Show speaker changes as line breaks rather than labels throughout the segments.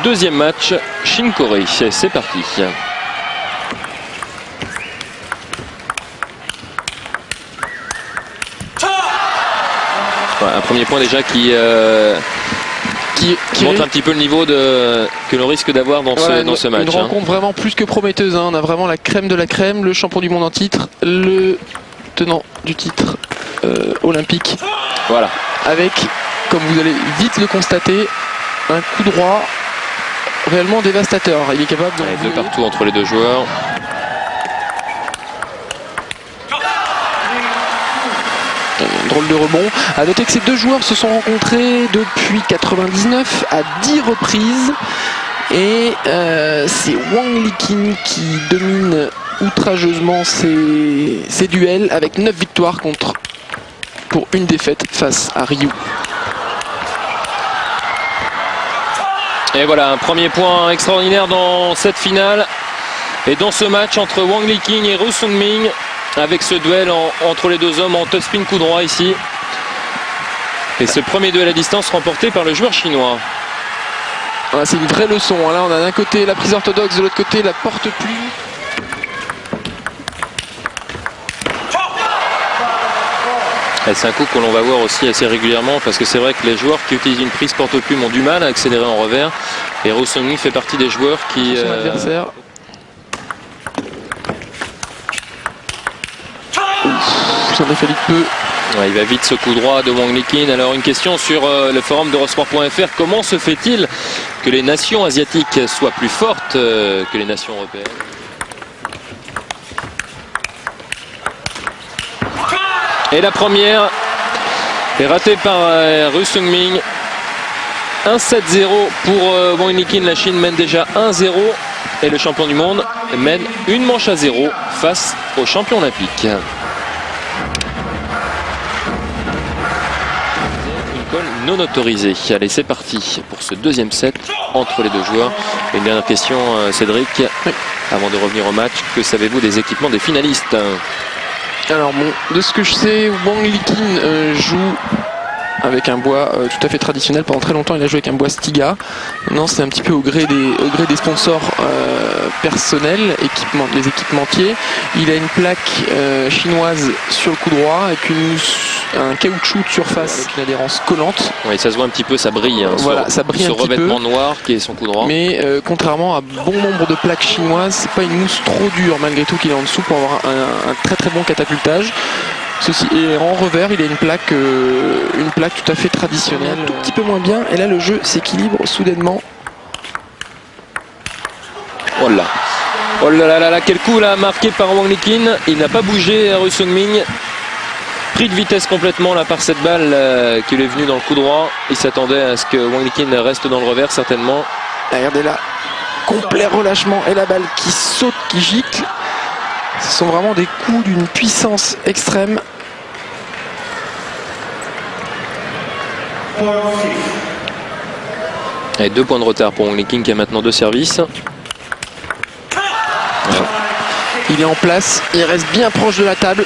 deuxième match Chine-Corée. C'est parti. Un premier point déjà qui montre un petit peu le niveau que l'on risque d'avoir dans ce match.
Une rencontre vraiment plus que prometteuse. On a vraiment la crème de la crème, le champion du monde en titre, le tenant du titre olympique.
Voilà.
Avec, comme vous allez vite le constater, un coup droit réellement dévastateur. Il est capable de
partout entre les deux joueurs.
Drôle de rebond. À noter que ces deux joueurs se sont rencontrés depuis 99 à 10 reprises. Et c'est Wang Liqin qui domine outrageusement ces duels avec 9 victoires pour une défaite face à Ryu.
Et voilà, un premier point extraordinaire dans cette finale. Et dans ce match entre Wang Liqin et Ryu Seung-min, avec ce duel entre les deux hommes en top-spin coup droit ici. Et ce premier duel à distance remporté par le joueur chinois.
Voilà, c'est une vraie leçon. Là, on a d'un côté la prise orthodoxe, de l'autre côté la porte-plume.
C'est un coup que l'on va voir aussi assez régulièrement, parce que c'est vrai que les joueurs qui utilisent une prise porte-plume ont du mal à accélérer en revers. Et Ryu Seung-min fait partie des joueurs qui...
Son adversaire. Il s'en est fallu peu.
Ouais, il va vite ce coup droit de Wang Liqin. Alors une question sur le forum d'Eurosport.fr. Comment se fait-il que les nations asiatiques soient plus fortes que les nations européennes? Et la première est ratée par Ryu Seung-min. 1-7-0 pour Wang Liqin. La Chine mène déjà 1-0. Et le champion du monde mène une manche à 0 face au champion olympique. Non autorisé. Allez, c'est parti pour ce deuxième set entre les deux joueurs. Et une dernière question, Cédric, avant de revenir au match. Que savez-vous des équipements des finalistes?
Alors bon, de ce que je sais, Wang Liqin joue avec un bois tout à fait traditionnel. Pendant très longtemps, il a joué avec un bois Stiga. Maintenant, c'est un petit peu au gré des sponsors personnels, les équipementiers. Il a une plaque chinoise sur le coup droit avec un caoutchouc de surface avec une adhérence collante.
Oui, ça se voit un petit peu, ça brille.
Voilà, ça brille un petit peu.
Ce revêtement noir qui est son coup droit.
Mais contrairement à bon nombre de plaques chinoises, c'est pas une mousse trop dure malgré tout qu'il est en dessous pour avoir un très très bon catapultage. Ceci est en revers, il a une plaque tout à fait traditionnelle, un tout petit peu moins bien. Et là, le jeu s'équilibre soudainement.
Oh là, oh là là là, quel coup là marqué par Wang Liqin. Il n'a pas bougé, Ryu Seung-min. Pris de vitesse complètement là par cette balle qui lui est venue dans le coup droit. Il s'attendait à ce que Wang Liqin reste dans le revers certainement.
Regardez là, complet relâchement et la balle qui saute, qui gicle. Ce sont vraiment des coups d'une puissance extrême.
Et 2 points de retard pour Wang Liqin qui a maintenant 2 services.
Il est en place, il reste bien proche de la table.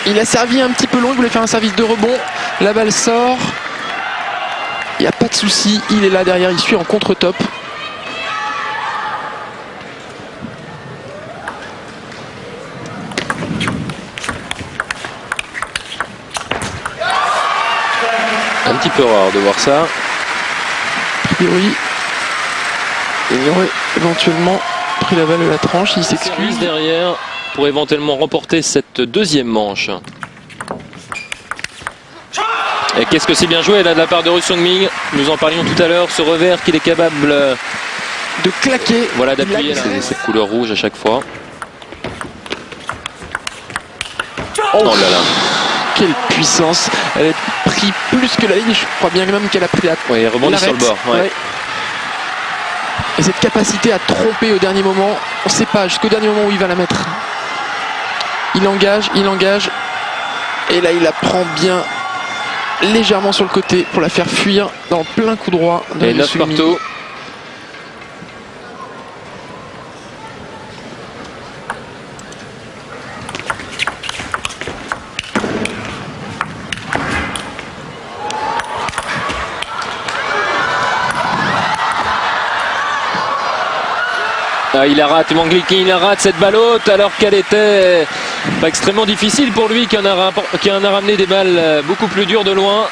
Il a servi un petit peu long, il voulait faire un service de rebond. La balle sort. Il n'y a pas de souci, il est là derrière, il suit en contre-top.
Un petit peu rare de voir ça.
A priori, il aurait éventuellement pris la balle de la tranche, il s'excuse.
Derrière pour éventuellement remporter cette deuxième manche. Et qu'est-ce que c'est bien joué là de la part de Ryu Seung-min. Nous en parlions tout à l'heure, ce revers qu'il est capable
de claquer.
Voilà, d'appuyer cette couleur rouge à chaque fois. Oh là là.
Quelle puissance. Elle a pris plus que la ligne, je crois bien même qu'elle a pris la...
Oui, elle rebondit sur le bord. Ouais.
Et cette capacité à tromper au dernier moment, on ne sait pas jusqu'au dernier moment où il va la mettre. Il engage. Et là, il la prend bien légèrement sur le côté pour la faire fuir dans le plein coup droit.
Et 9 partout. Ah, il la rate, Wang Liqing, il la rate cette balle haute alors qu'elle était extrêmement difficile pour lui qui en a ramené des balles beaucoup plus dures de loin.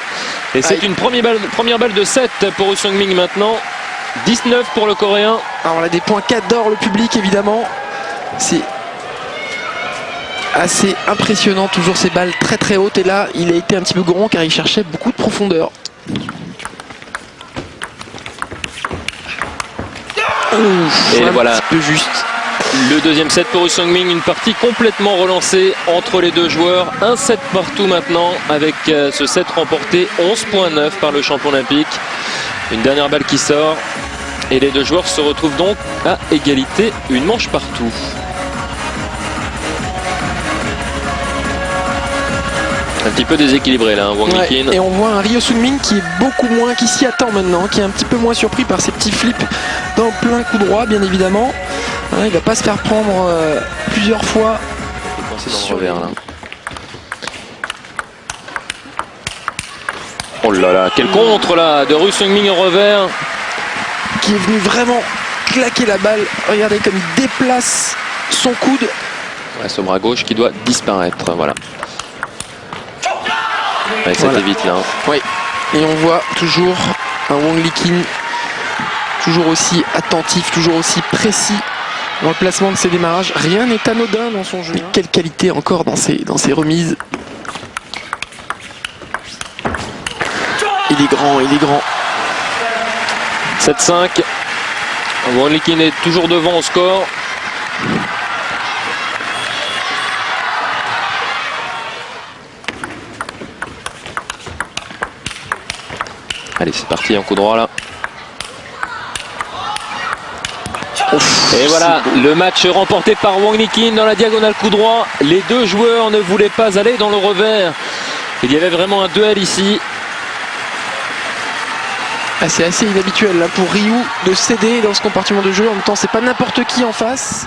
Et c'est une première balle de 7 pour Ryu Seung-min maintenant. 19 pour le Coréen.
Alors là, des points qu'adore le public évidemment. C'est assez impressionnant, toujours ces balles très très hautes. Et là, il a été un petit peu gourmand car il cherchait beaucoup de profondeur. Ouf,
et voilà,
un petit peu juste.
Le deuxième set pour Ryu Seung-min, une partie complètement relancée entre les deux joueurs. Un set partout maintenant avec ce set remporté 11.9 par le champion olympique. Une dernière balle qui sort et les deux joueurs se retrouvent donc à égalité, une manche partout. Un petit peu déséquilibré là, Wang Liqing.
Et on voit un Ryu Seung-min qui est beaucoup moins, qui s'y attend maintenant, qui est un petit peu moins surpris par ces petits flips dans le plein coup droit, bien évidemment. Il va pas se faire prendre plusieurs fois.
Dans le revers, là. Oh là là, quel contre là de Ryu Seung-min au revers.
Qui est venu vraiment claquer la balle. Regardez comme il déplace son coude.
Ouais, ce bras gauche qui doit disparaître, voilà. Ouais, ça fait vite là.
Oui, et on voit toujours un Wang Liqing toujours aussi attentif, toujours aussi précis dans le placement de ses démarrages. Rien n'est anodin dans son jeu. Mais quelle qualité encore dans ses remises. Il est grand, il est grand.
7-5. Wang Liqing est toujours devant au score. Allez, c'est parti, un coup droit là. Ouf, et voilà, le match remporté par Wang Liqing dans la diagonale coup droit. Les deux joueurs ne voulaient pas aller dans le revers. Il y avait vraiment un duel ici.
Ah, c'est assez inhabituel là, pour Ryu de céder dans ce compartiment de jeu. En même temps, c'est pas n'importe qui en face.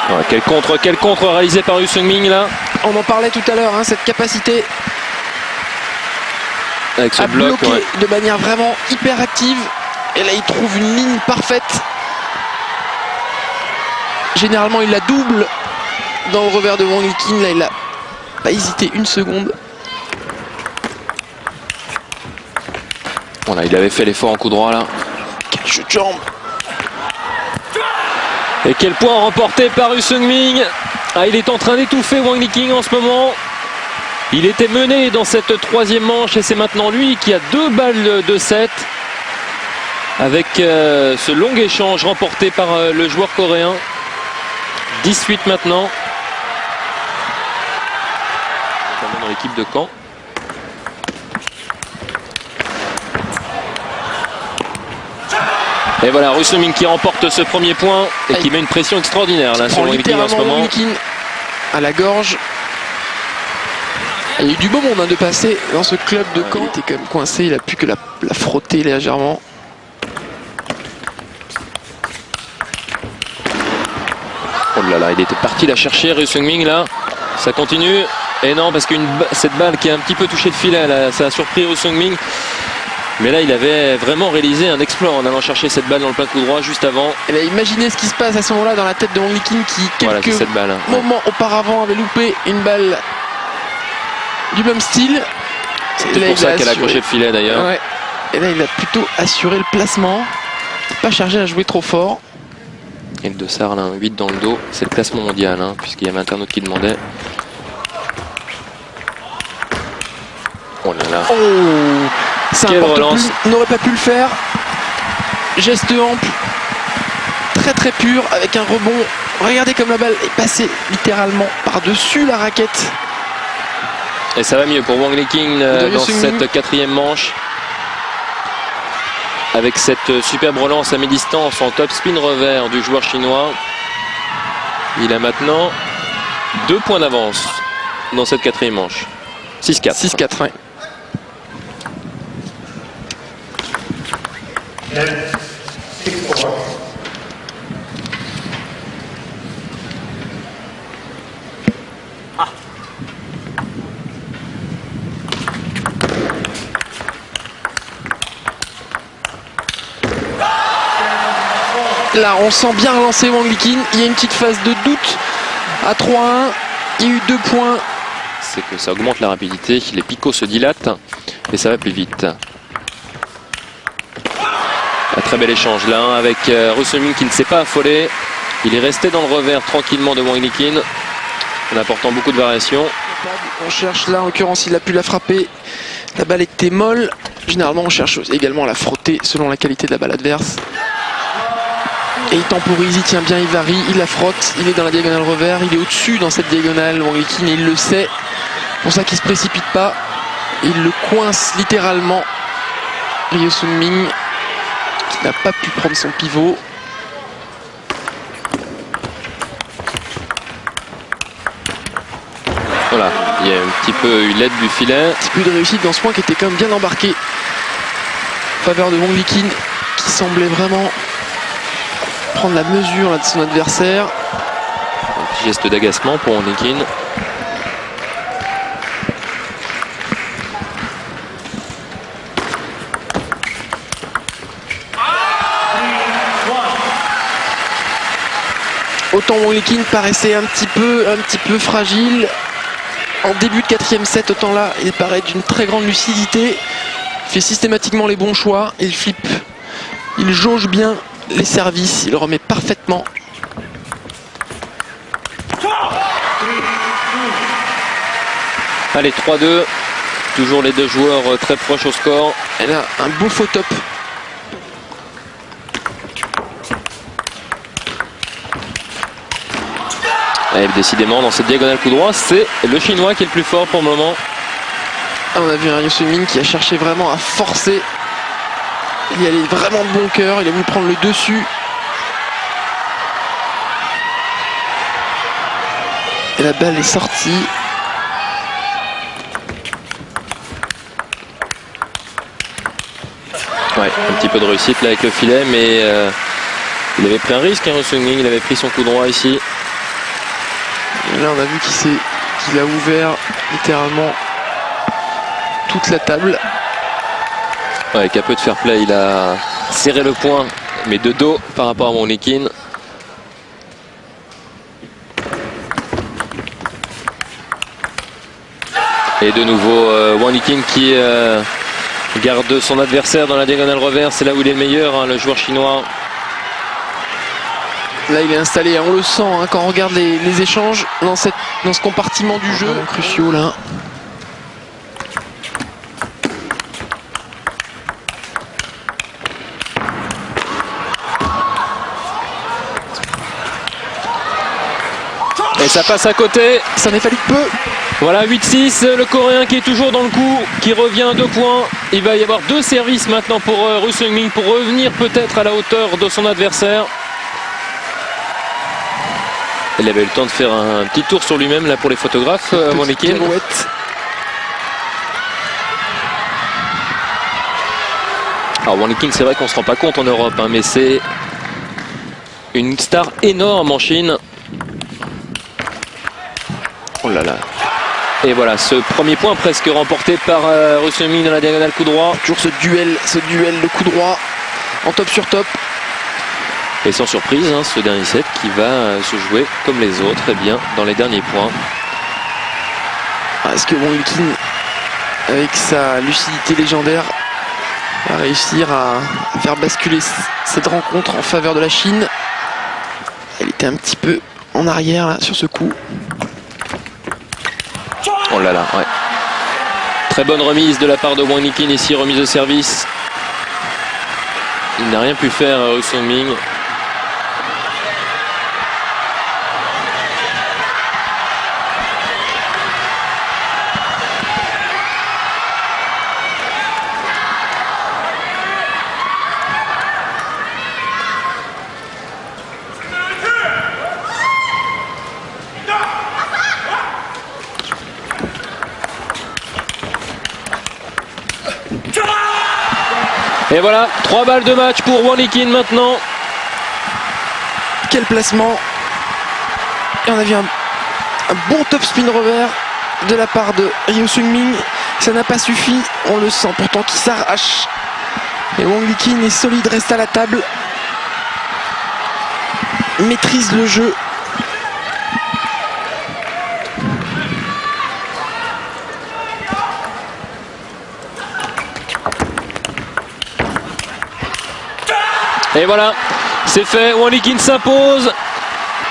Ouais, quel contre réalisé par Ryu Seung-min là.
On en parlait tout à l'heure, hein, cette capacité
avec ce
à
bloc,
bloquer de manière vraiment hyper active. Et là, il trouve une ligne parfaite. Généralement, il la double dans le revers de Wang Liqing. Là, il n'a pas hésité une seconde.
Voilà, il avait fait l'effort en coup droit là.
Quel jeu de jambe!
Et quel point remporté par Ryu Seung-min. Ah, il est en train d'étouffer Wang Liqing en ce moment. Il était mené dans cette troisième manche et c'est maintenant lui qui a 2 balles de 7 avec ce long échange remporté par le joueur coréen. 18 maintenant. Notamment dans l'équipe de Caen. Et voilà, Ryu Seung-min qui remporte ce premier point et qui met une pression extraordinaire là, sur Wang Liqing en ce moment.
Wang Liqing à la gorge. Il y a eu du beau monde hein, de passer dans ce club de Caen. Il était quand même coincé, il a pu que la frotter légèrement.
Oh là là, il était parti la chercher, Ryu Seung-min là. Ça continue. Et non, parce que cette balle qui a un petit peu touché le filet, là, ça a surpris Ryu Seung-min. Mais là, il avait vraiment réalisé un exploit en allant chercher cette balle dans le plein coup droit juste avant.
Et bien, imaginez ce qui se passe à ce moment-là dans la tête de Wang Liqing qui, quelques
cette balle, hein.
moments auparavant, avait loupé une balle du même style.
C'est pour ça qu'elle a accroché le filet d'ailleurs.
Ouais. Et là, il a plutôt assuré le placement. Pas chargé à jouer trop fort.
Et le Dossard, là, un 8 dans le dos. C'est le classement mondial, hein, puisqu'il y avait un internaute qui demandait. Oh là là.
Oh, ça n'aurait pas pu le faire. Geste ample. Très très pur avec un rebond. Regardez comme la balle est passée littéralement par-dessus la raquette.
Et ça va mieux pour Wang Liqing dans cette quatrième manche. Avec cette superbe relance à mi-distance en top spin revers du joueur chinois. Il a maintenant 2 points d'avance dans cette quatrième manche. 6-4.
6-4, ouais. Là, on sent bien relancer Wang Liqin. Il y a une petite phase de doute à 3-1. Il y a eu 2 points.
C'est que ça augmente la rapidité, les picots se dilatent et ça va plus vite. Un très bel échange là hein, avec Russell Ming qui ne s'est pas affolé. Il est resté dans le revers tranquillement de Wang Liqin en apportant beaucoup de variations.
On cherche là, en l'occurrence, il a pu la frapper. La balle était molle. Généralement, on cherche également à la frotter selon la qualité de la balle adverse. Et il temporise, il tient bien, il varie, il la frotte. Il est dans la diagonale revers, il est au-dessus dans cette diagonale. Wang Liqin, il le sait. C'est pour ça qu'il ne se précipite pas. Il le coince littéralement. Ryo Seung-min qui n'a pas pu prendre son pivot.
Voilà, il y a un petit peu eu l'aide du filet.
Un petit peu de réussite dans ce point qui était quand même bien embarqué. En faveur de Wang Liqin qui semblait vraiment prendre la mesure là, de son adversaire.
Un petit geste d'agacement pour Wang Liqin.
Autant Wang Liqin paraissait un petit peu fragile en début de 4e set, autant là il paraît d'une très grande lucidité. Il fait systématiquement les bons choix, il flippe, il jauge bien les services, il remet parfaitement.
Allez, 3-2. Toujours les deux joueurs très proches au score.
Elle a un beau faux top.
Et décidément, dans cette diagonale coup droit, c'est le Chinois qui est le plus fort pour le moment.
On a vu un Ryo Seung-min qui a cherché vraiment à forcer. Il y allait vraiment de bon cœur, il a voulu prendre le dessus. Et la balle est sortie.
Ouais, un petit peu de réussite là avec le filet, mais il avait pris un risque, hein, Ryo Seung-min, il avait pris son coup droit ici.
Et là on a vu qu'il a ouvert littéralement toute la table.
Ouais, avec un peu de fair play, il a serré le point, mais de dos par rapport à Wang Liqin. Et de nouveau Wang Liqin qui garde son adversaire dans la diagonale revers, c'est là où il est le meilleur, hein, le joueur chinois.
Là il est installé, on le sent hein, quand on regarde les échanges dans ce compartiment du jeu. Cruciaux là.
Et ça passe à côté.
Ça n'est fallu que peu.
Voilà, 8-6, le Coréen qui est toujours dans le coup, qui revient à 2 points. Il va y avoir 2 services maintenant pour Ryo Seung-min pour revenir peut-être à la hauteur de son adversaire. Il avait eu le temps de faire un petit tour sur lui-même là pour les photographes, Wang Liqin. Alors Wang Liqin, c'est vrai qu'on ne se rend pas compte en Europe, hein, mais c'est une star énorme en Chine. Oh là là. Et voilà, ce premier point presque remporté par Ryo Seung-min dans la diagonale coup droit.
Toujours ce duel de coup droit en top sur top.
Et sans surprise, hein, ce dernier set qui va se jouer comme les autres, eh bien, dans les derniers points.
Est-ce que Wang Liqin, avec sa lucidité légendaire, va réussir à faire basculer cette rencontre en faveur de la Chine? Elle était un petit peu en arrière là, sur ce coup.
Oh là là, ouais. Très bonne remise de la part de Wang Liqin ici, remise de service. Il n'a rien pu faire, Ryo Seung-min. Et voilà, 3 balles de match pour Wang Liqin maintenant.
Quel placement! Et on a vu un bon top spin revers de la part de Ryo Seung-min. Ça n'a pas suffi, on le sent pourtant qu'il s'arrache. Et Wang Liqin est solide, reste à la table. maîtrise le jeu.
Et voilà, c'est fait. Wang Liqin s'impose